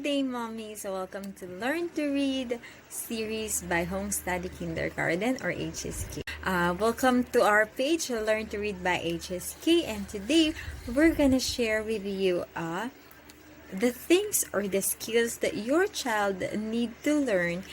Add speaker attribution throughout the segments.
Speaker 1: day, mommy. So welcome to Learn to Read series by Home Study Kindergarten or HSK. Welcome to our page, Learn to Read by HSK. And today, we're gonna share with you the things or the skills that your child need to learn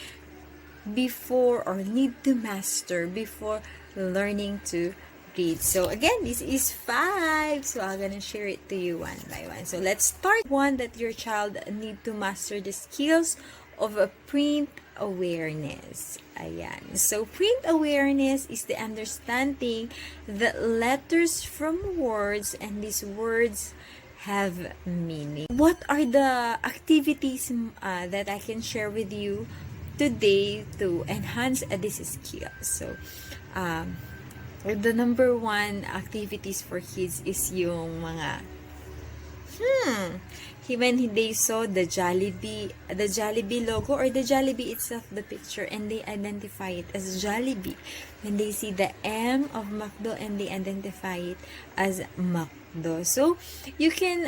Speaker 1: before or need to master before learning to read. So again, this is 5. So I'm gonna share it to you one by one. So let's start. One, that your child need to master the skills of a print awareness. Ayan. So print awareness is the understanding that letters from words and these words have meaning. What are the activities that I can share with you today to enhance this skill? So the number one activities for kids is yung mga when they saw the Jollibee logo or the Jollibee itself, the picture, and they identify it as Jollibee. When they see the M of McDo and they identify it as McDo. So you can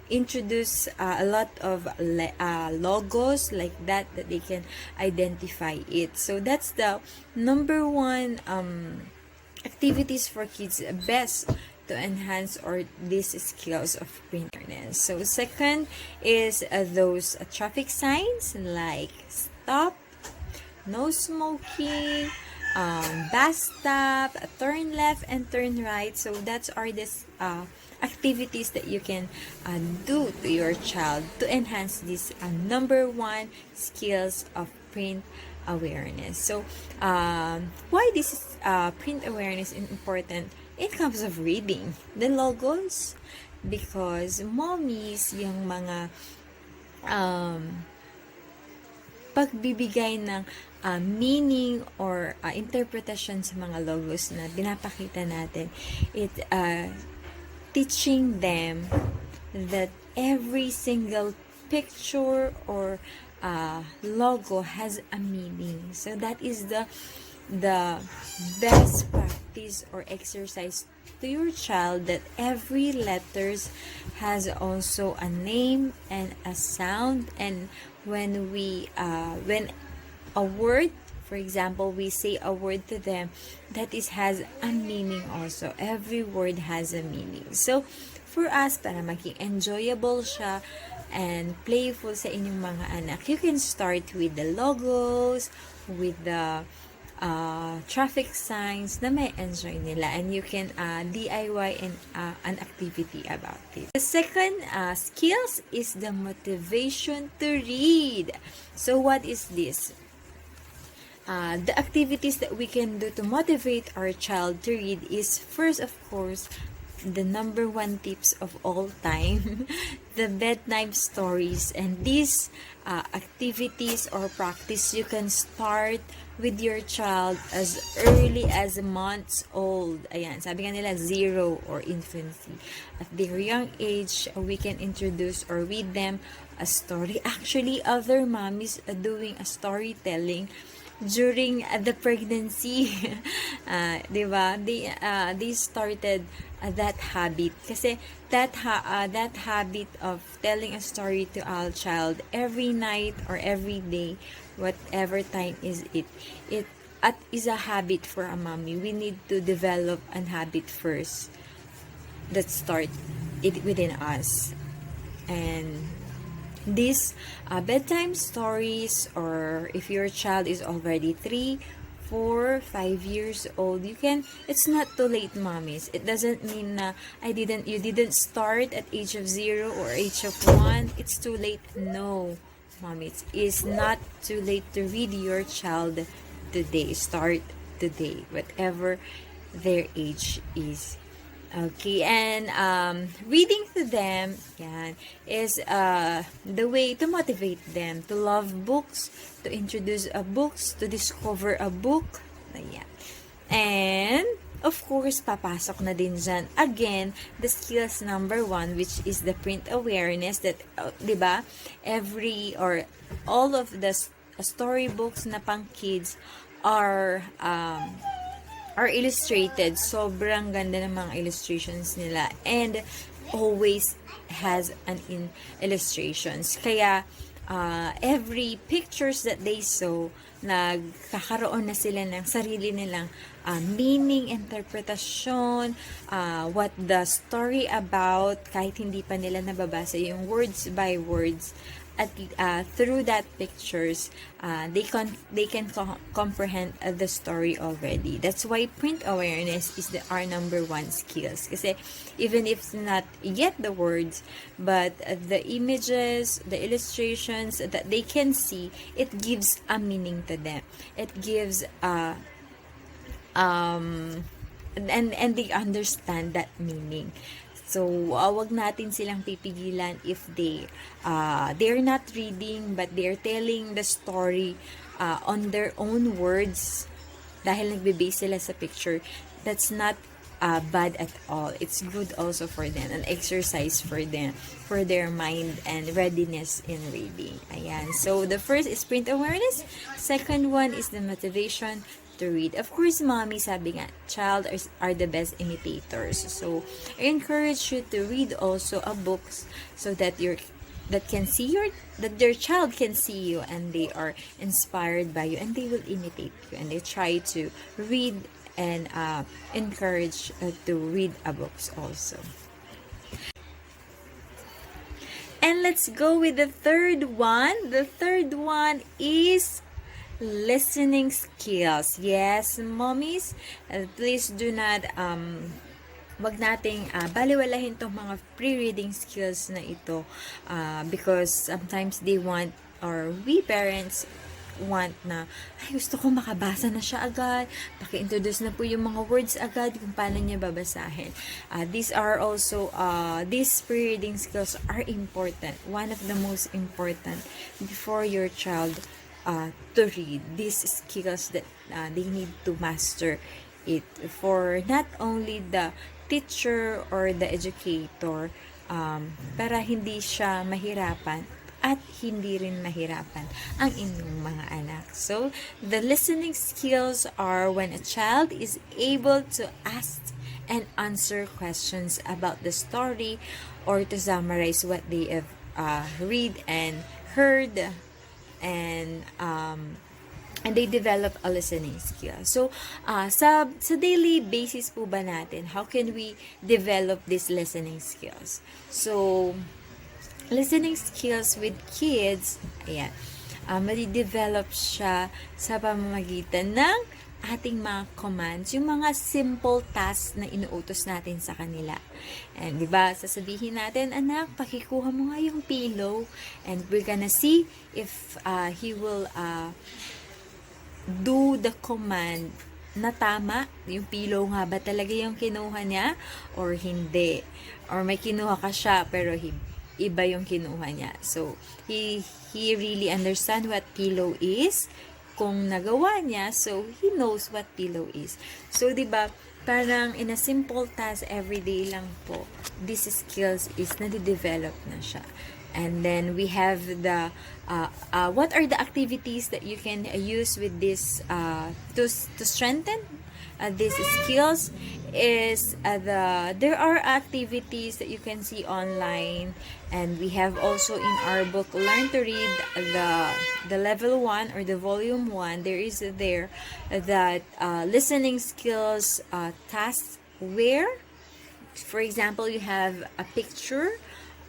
Speaker 1: introduce a lot of logos like that they can identify it. So that's the number one activities for kids best to enhance or these skills of print awareness. So second is those traffic signs like stop, no smoking, bus stop, turn left and turn right. So that's are this activities that you can do to your child to enhance this number one skills of print awareness. So why this is print awareness is important in terms of reading the logos, because mommies yung mga pagbibigay ng meaning or interpretation sa mga logos na pinapakita natin, it teaching them that every single picture or logo has a meaning. So that is the best practice or exercise to your child, that every letters has also a name and a sound. And when a word, for example, we say a word to them, that has a meaning also. Every word has a meaning. So for us, para maging enjoyable siya and playful sa inyong mga anak, you can start with the logos, with the traffic signs na may enjoy nila, and you can DIY an activity about it. The second skills is the motivation to read. So what is this? The activities that we can do to motivate our child to read is, first, of course, the number one tips of all time, the bedtime stories. And these activities or practice you can start with your child as early as months old. Ayan, sabi nga nila 0 or infancy. At their young age, we can introduce or read them a story. Actually, other mommies are doing a storytelling during the pregnancy. Diba? They started that habit. Kasi that habit of telling a story to our child every night or every day, whatever time is it is a habit for a mommy. We need to develop an habit first that start it within us. And these bedtime stories, or if your child is already 3, 4, 5 years old, you can, it's not too late, mommies. It doesn't mean na you didn't start at age of 0 or age of 1, it's too late. No, mommies, it's not too late to read your child today. Start today, whatever their age is. Okay, and reading to them, yan, is the way to motivate them to love books, to introduce books, to discover a book. Ayan. And of course, papasok na din dyan again the skills number 1, which is the print awareness, that diba, every or all of the storybooks na pang kids are illustrated. Sobrang ganda ng mga illustrations nila. And always has illustrations. Kaya, every pictures that they saw, nagkakaroon na sila ng sarili nilang meaning, interpretasyon, what the story about, kahit hindi pa nila nababasa yung words by words. At through that pictures, they can comprehend the story already. That's why print awareness is our number one skills. Kasi even if it's not yet the words, but the images, the illustrations that they can see, it gives a meaning to them. It gives and they understand that meaning. So, wag natin silang pipigilan if they're not reading but they're telling the story on their own words dahil nagbe-base sila sa picture. That's not bad at all. It's good also for them, an exercise for them, for their mind and readiness in reading. Ayan. So, the first is print awareness. Second one is the motivation to read. Of course, mommy, sabi nga, child are the best imitators. So, I encourage you to read also a books so that your child can see you and they are inspired by you and they will imitate you and they try to read and encourage to read a books also. And let's go with the third one. The third one is listening skills. Yes, mommies, please do not wag nating baliwalahin tong mga pre-reading skills na ito because sometimes they want, or we parents want na, ay, gusto ko makabasa na siya agad, paki-introduce na po yung mga words agad kung paano niya babasahin. These are also, these pre-reading skills are important. One of the most important before your child to read. These skills that they need to master it for not only the teacher or the educator, para hindi siya mahirapan at hindi rin mahirapan ang inyong mga anak. So, the listening skills are when a child is able to ask and answer questions about the story or to summarize what they have read and heard, and they develop a listening skill. So, sa daily basis po ba natin, how can we develop these listening skills? So, listening skills with kids, ayan, madi-develop siya sa pamamagitan ng ating mga commands, yung mga simple tasks na inuutos natin sa kanila. And di ba, sasabihin natin, anak, pakikuha mo nga yung pillow, and we're gonna see if he will do the command na tama, yung pillow nga ba talaga yung kinuha niya or hindi, or may kinuha ka siya pero iba yung kinuha niya. So he really understand what pillow is. Kung nagawa niya, so he knows what pillow is. So, di ba, parang in a simple task everyday lang po, these skills is nade-develop na siya. And then we have the what are the activities that you can use with this to strengthen these skills is there are activities that you can see online, and we have also in our book Learn to Read the level 1 or the volume 1. There is there that listening skills tasks where, for example, you have a picture,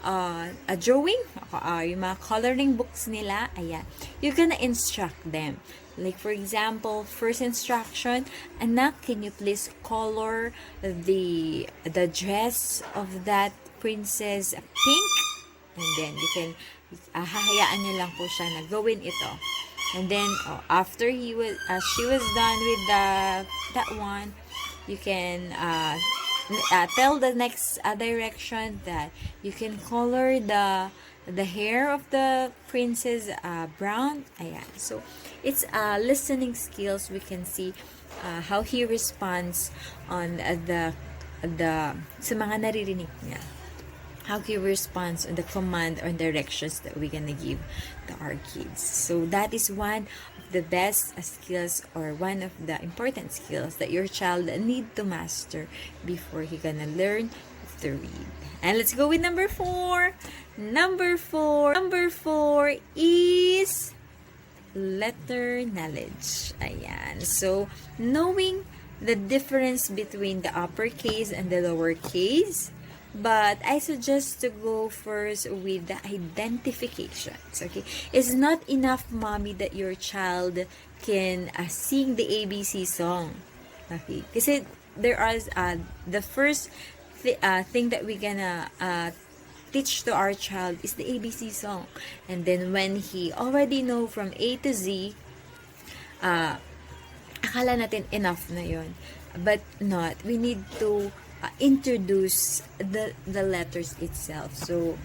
Speaker 1: a drawing, yung mga coloring books nila, ayan, you're gonna instruct them. Like, for example, first instruction, anak, can you please color the dress of that princess pink? And then, you can, hahayaan niyo lang po siya na gawin ito. And then, after she was done with that one, you can tell the next direction that you can color the hair of the princess brown. Ayan. So, it's listening skills. We can see how he responds on sa mga naririnig niya. How he responds on the command or directions that we're gonna give to our kids. So that is one of the best skills, or one of the important skills that your child need to master before he gonna learn to read. And let's go with number 4. Number 4 is letter knowledge. Ayan. So, knowing the difference between the uppercase and the lowercase. But I suggest to go first with the identifications. Okay? It's not enough, mommy, that your child can sing the ABC song. Okay? Kasi there are the first thing that we're gonna teach to our child is the ABC song. And then when he already know from A to Z, akala natin enough na yon. But not. We need to introduce the letters itself. So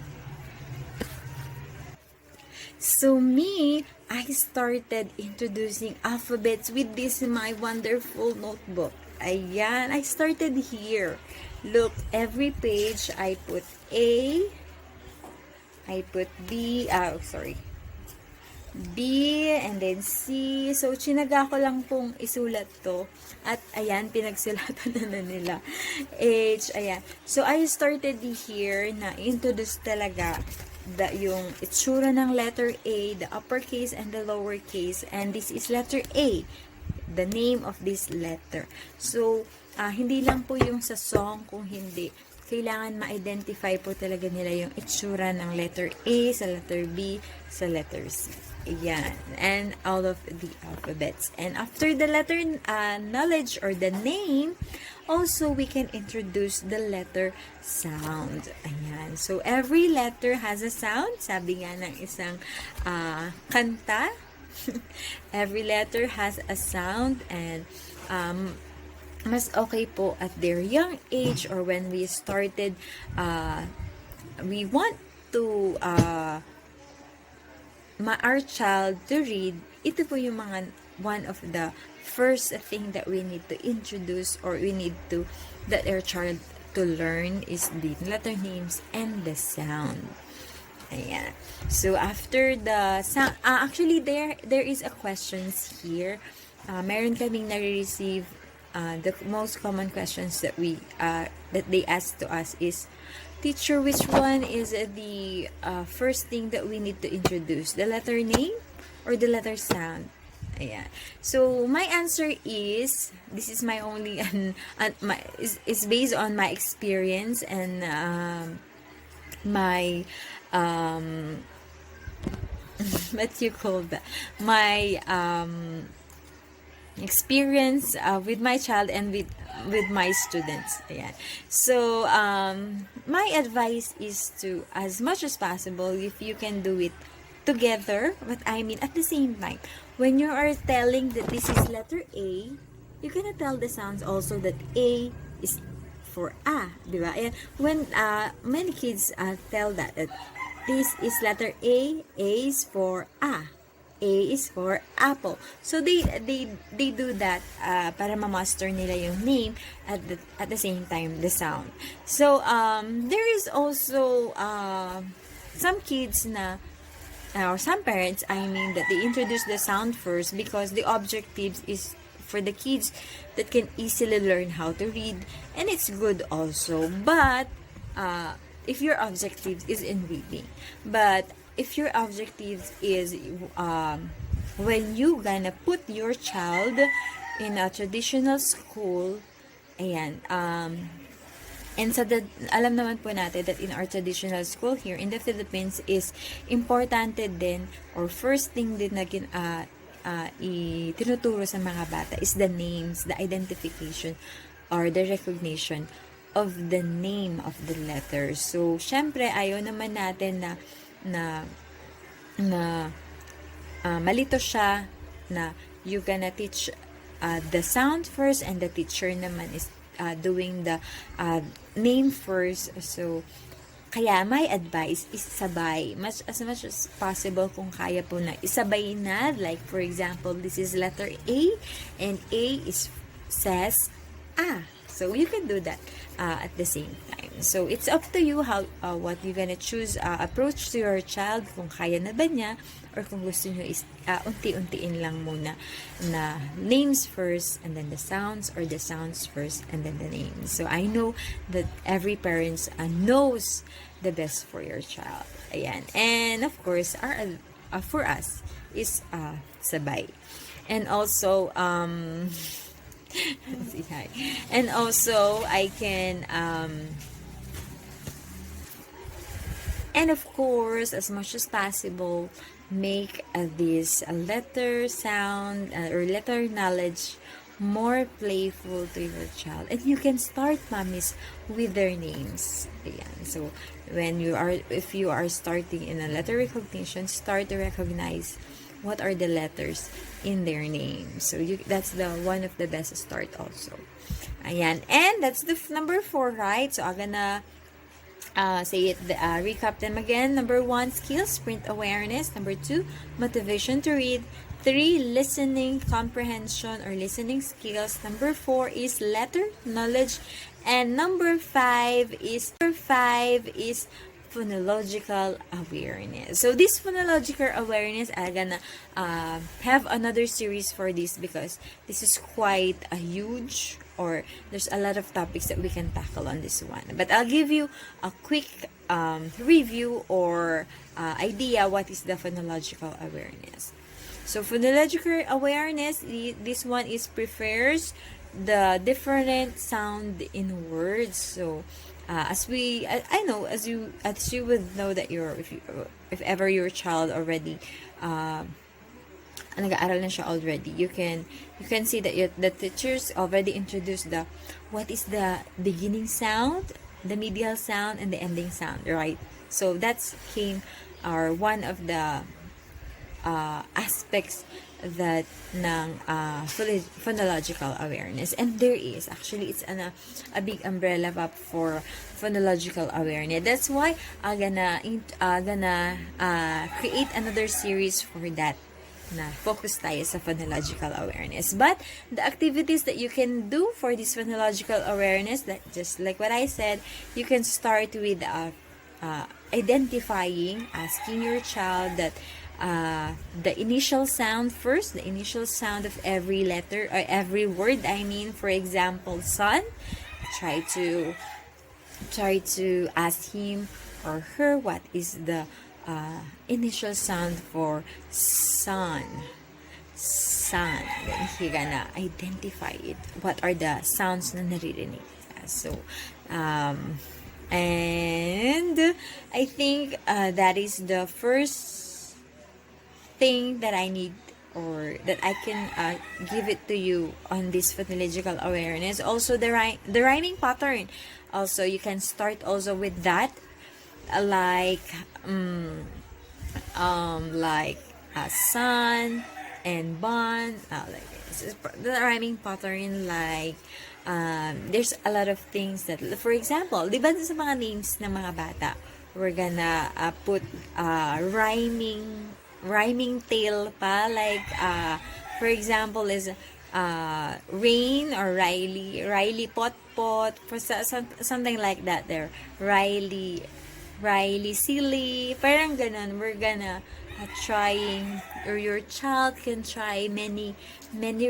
Speaker 1: me, I started introducing alphabets with this my wonderful notebook. Ayan, I started here. Look, every page I put A, I put B, B, and then C. So, chinaga ko lang pong isulat to. At, ayan, pinagsulatan na nila. H, ayan. So, I started here na introduce talaga yung itsura ng letter A, the uppercase and the lowercase. And this is letter A, the name of this letter. So, hindi lang po yung sa song, kung hindi, kailangan ma-identify po talaga nila yung itsura ng letter A, sa letter B, sa letter C. Ayan. And all of the alphabets. And after the letter knowledge or the name, also we can introduce the letter sound. Ayan. So, every letter has a sound. Sabi nga ng isang kanta, every letter has a sound, and mas okay po at their young age or when we started, we want to our child to read. Ito po yung mga one of the first thing that we need to introduce or we need to that our child to learn is the letter names and the sound. Ayan. So after the sound, actually there is a questions here. Meron kaming nare-receive the most common questions that we that they ask to us is, teacher, which one is the first thing that we need to introduce? The letter name or the letter sound? Ayan. So, my answer is, this is my only, is based on my experience and my, what you call that? My experience with my child and with my students. Ayan. So, my advice is to, as much as possible, if you can do it together, but I mean at the same time, when you are telling that this is letter A, you're gonna tell the sounds also that A is for A, diba? And when many kids tell that this is letter A is for A. A is for apple. So they do that para ma-master nila yung name at the same time the sound. So there is also some kids na or some parents, I mean, that they introduce the sound first because the objective is for the kids that can easily learn how to read, and it's good also. But if your objective is in reading, but if your objective is when you gonna put your child in a traditional school, ayan, and so that, alam naman po natin that in our traditional school here in the Philippines is importante din, or first thing din na itinuturo sa mga bata is the names, the identification, or the recognition of the name of the letters. So, syempre, ayaw naman natin na malito siya na you gonna teach the sound first and the teacher naman is doing the name first. So, kaya my advice is sabay. As much as possible, kung kaya po na isabay na. Like, for example, this is letter A and A says A. So, you can do that at the same time. So, it's up to you how what you're gonna choose approach to your child, kung kaya na ba niya, or kung gusto nyo is unti-untiin lang muna na names first and then the sounds, or the sounds first and then the names. So, I know that every parents knows the best for your child. Ayan. And of course, for us is sabay. And also, and also, I can, and of course, as much as possible, make this letter sound or letter knowledge more playful to your child. And you can start, mommies, with their names. Ayan. So, if you are starting in a letter recognition, start to recognize what are the letters in their name. So, that's one of the best start also. Ayan. And that's the number 4, right? So, I'm gonna recap them again. Number 1, skills, print awareness. Number 2, motivation to read. 3, listening comprehension or listening skills. Number 4 is letter knowledge. And number 5 is phonological awareness. So this phonological awareness, I'm gonna have another series for this, because this is quite a huge, or there's a lot of topics that we can tackle on this one. But I'll give you a quick review or idea what is the phonological awareness. So phonological awareness, this one is prefers the different sound in words. So as you would know that if ever your child already nag-aaral na siya already, you can see that the teachers already introduced what is the beginning sound, the medial sound, and the ending sound, right? So that's one of the aspects that ng phonological awareness. And there is actually, it's a big umbrella for phonological awareness. That's why I'm gonna create another series for that, na focus tayo sa phonological awareness. But the activities that you can do for this phonological awareness, that just like what I said, you can start with identifying, asking your child that the initial sound first, the initial sound of every letter or every word. I mean, for example, sun. Try to ask him or her what is the initial sound for sun. Then he gonna identify it. What are the sounds na naririnig? So, and I think that is the first thing that I need, or that I can give it to you on this phonological awareness. Also, the rhyming pattern. Also, you can start also with that, like sun and bun, like this. The rhyming pattern, like there's a lot of things that, for example, di ba sa mga names ng mga bata, we're gonna put rhyming tail pa, like for example is Rain or Riley pot for something like that there. Riley silly, parang ganun. We're gonna trying, or your child can try many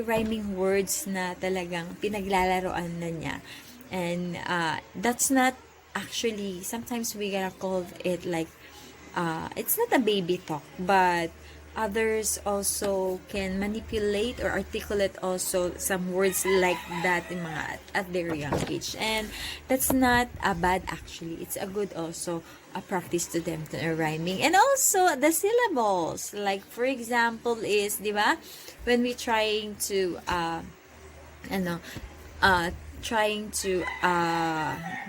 Speaker 1: rhyming words na talagang pinaglalaroan na niya. And that's not actually, sometimes we gonna call it like it's not a baby talk, but others also can manipulate or articulate also some words like that in mga at their young age. And that's not a bad, actually. It's a good also a practice to them to rhyming. And also the syllables, like for example is, di ba, when we trying to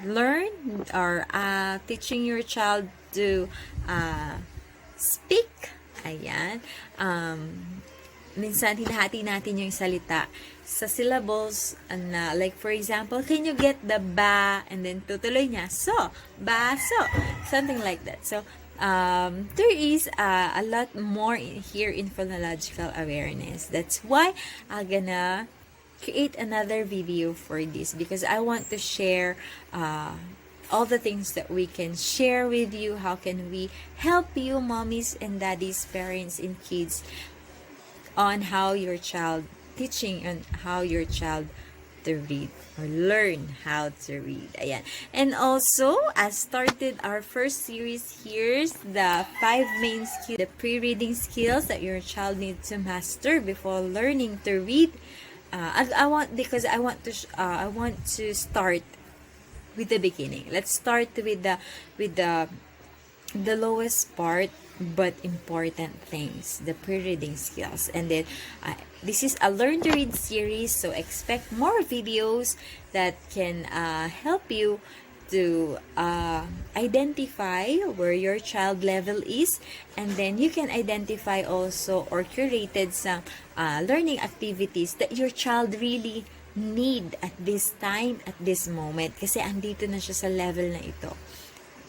Speaker 1: learn or teaching your child to speak. Ayan. Minsan hinahati natin yung salita sa syllables na, like for example, can you get the ba, and then tutuloy niya so, baso, something like that. So there is a lot more here in phonological awareness. That's why I'm gonna create another video for this, because I want to share all the things that we can share with you. How can we help you, mommies and daddies, parents and kids, on how your child, teaching on how your child to read or learn how to read. Ayan. And also, I started our first series here, the 5 main skills, the pre-reading skills that your child needs to master before learning to read. I want to start with the beginning. Let's start with the lowest part but important things, the pre-reading skills. And then this is a learn to read series, so expect more videos that can help you to identify where your child level is, and then you can identify also or curated some learning activities that your child really need at this time, at this moment, kasi andito na siya sa level na ito.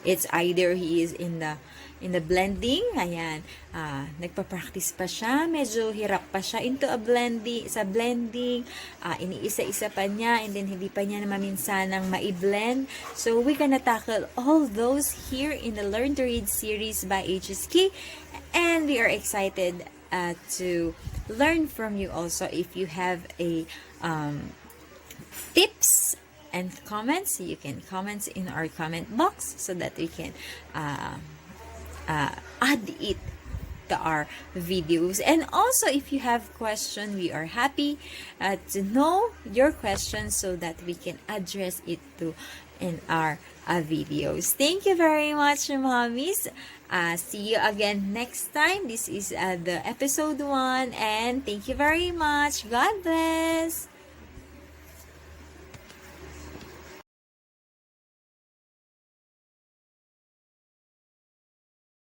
Speaker 1: It's either he is in the blending, ayan, nagpa-practice pa siya, medyo hirap pa siya into a blending, iniisa-isa pa niya, and then hindi pa niya na maminsanang ma-blend. So we're gonna tackle all those here in the Learn to Read series by HSK, and we are excited to learn from you also. If you have a tips and comments, you can comment in our comment box so that we can add it to our videos. And also, if you have questions, we are happy to know your questions so that we can address it to in our videos. Thank you very much, mommies. See you again next time. This is the episode 1, and thank you very much. God bless.